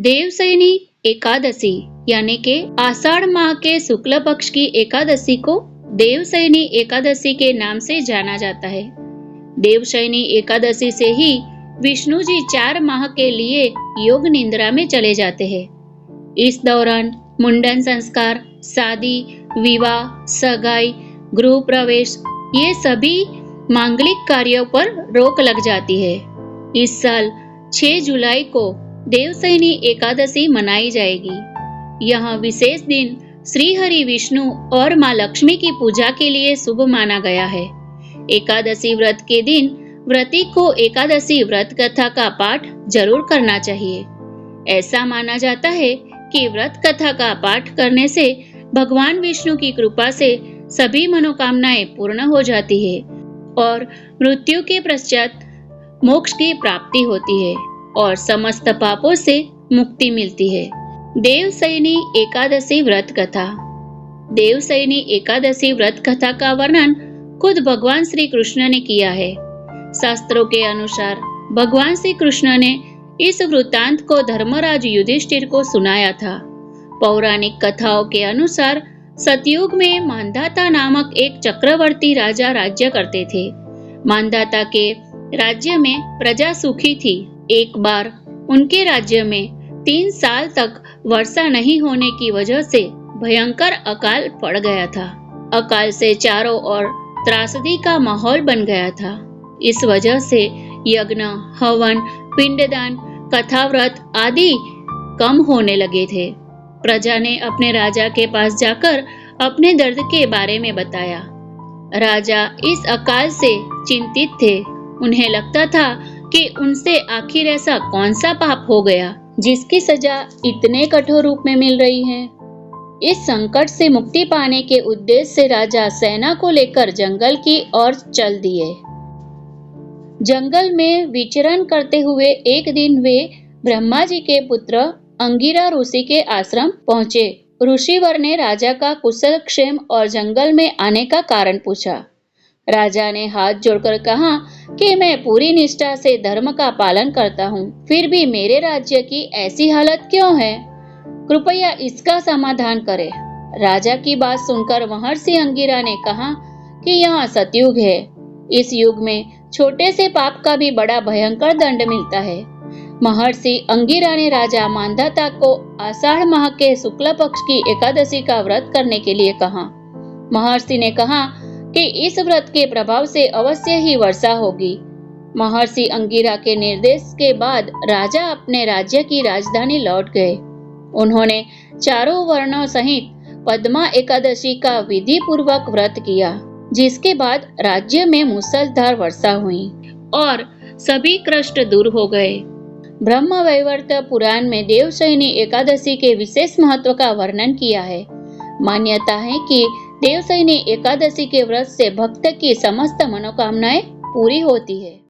देवशयनी एकादशी यानी के आषाढ़ माह के शुक्ल पक्ष की एकादशी को देवशयनी एकादशी के नाम से जाना जाता है। देवशयनी एकादशी से ही विष्णु जी 4 माह के लिए योग निद्रा में चले जाते हैं। इस दौरान मुंडन संस्कार, शादी, विवाह, सगाई, गृह प्रवेश ये सभी मांगलिक कार्यों पर रोक लग जाती है। इस साल 6 जुलाई को देवशयनी एकादशी मनाई जाएगी। यह विशेष दिन श्री हरि विष्णु और माँ लक्ष्मी की पूजा के लिए शुभ माना गया है। एकादशी व्रत के दिन व्रती को एकादशी व्रत कथा का पाठ जरूर करना चाहिए। ऐसा माना जाता है कि व्रत कथा का पाठ करने से भगवान विष्णु की कृपा से सभी मनोकामनाएं पूर्ण हो जाती है और मृत्यु के पश्चात मोक्ष की प्राप्ति होती है और समस्त पापों से मुक्ति मिलती है। देवशयनी एकादशी व्रत कथा। देवशयनी एकादशी व्रत कथा का वर्णन खुद भगवान श्री कृष्ण ने किया है। शास्त्रों के अनुसार भगवान श्री कृष्ण ने इस वृत्तांत को धर्मराज युधिष्ठिर को सुनाया था। पौराणिक कथाओं के अनुसार सतयुग में मांधाता नामक एक चक्रवर्ती राजा राज्य करते थे। मांधाता के राज्य में प्रजा सुखी थी। एक बार उनके राज्य में 3 साल तक वर्षा नहीं होने की वजह से भयंकर अकाल पड़ गया था। अकाल से चारों ओर त्रासदी का माहौल बन गया था। इस वजह से यज्ञ, हवन, पिंडदान, कथाव्रत आदि कम होने लगे थे। प्रजा ने अपने राजा के पास जाकर अपने दर्द के बारे में बताया। राजा इस अकाल से चिंतित थे। उन्हें लगता था कि उनसे आखिर ऐसा कौन सा पाप हो गया जिसकी सजा इतने कठोर रूप में मिल रही है। इस संकट से मुक्ति पाने के उद्देश्य से राजा सेना को लेकर जंगल की ओर चल दिए। जंगल में विचरण करते हुए एक दिन वे ब्रह्मा जी के पुत्र अंगिरा ऋषि के आश्रम पहुंचे। ऋषिवर ने राजा का कुशल क्षेम और जंगल में आने का कारण पूछा। राजा ने हाथ जोड़कर कहा कि मैं पूरी निष्ठा से धर्म का पालन करता हूँ, फिर भी मेरे राज्य की ऐसी हालत क्यों है? कृपया इसका समाधान करें। राजा की बात सुनकर महर्षि अंगिरा ने कहा कि यह सतयुग है। इस युग में छोटे से पाप का भी बड़ा भयंकर दंड मिलता है। महर्षि अंगिरा ने राजा मांधाता को आषाढ़ माह के शुक्ल पक्ष की एकादशी का व्रत करने के लिए कहा। महर्षि ने कहा कि इस व्रत के प्रभाव से अवश्य ही वर्षा होगी। महर्षि अंगिरा के निर्देश के बाद राजा अपने राज्य की राजधानी लौट गए। उन्होंने चारों वर्णों सहित पद्मा एकादशी का विधि पूर्वक व्रत किया, जिसके बाद राज्य में मूसलधार वर्षा हुई और सभी कष्ट दूर हो गए। ब्रह्मवैवर्त पुराण में देवशयनी एकादशी के विशेष महत्व का वर्णन किया है। मान्यता है कि देवशयनी एकादशी के व्रत से भक्त की समस्त मनोकामनाएं पूरी होती है।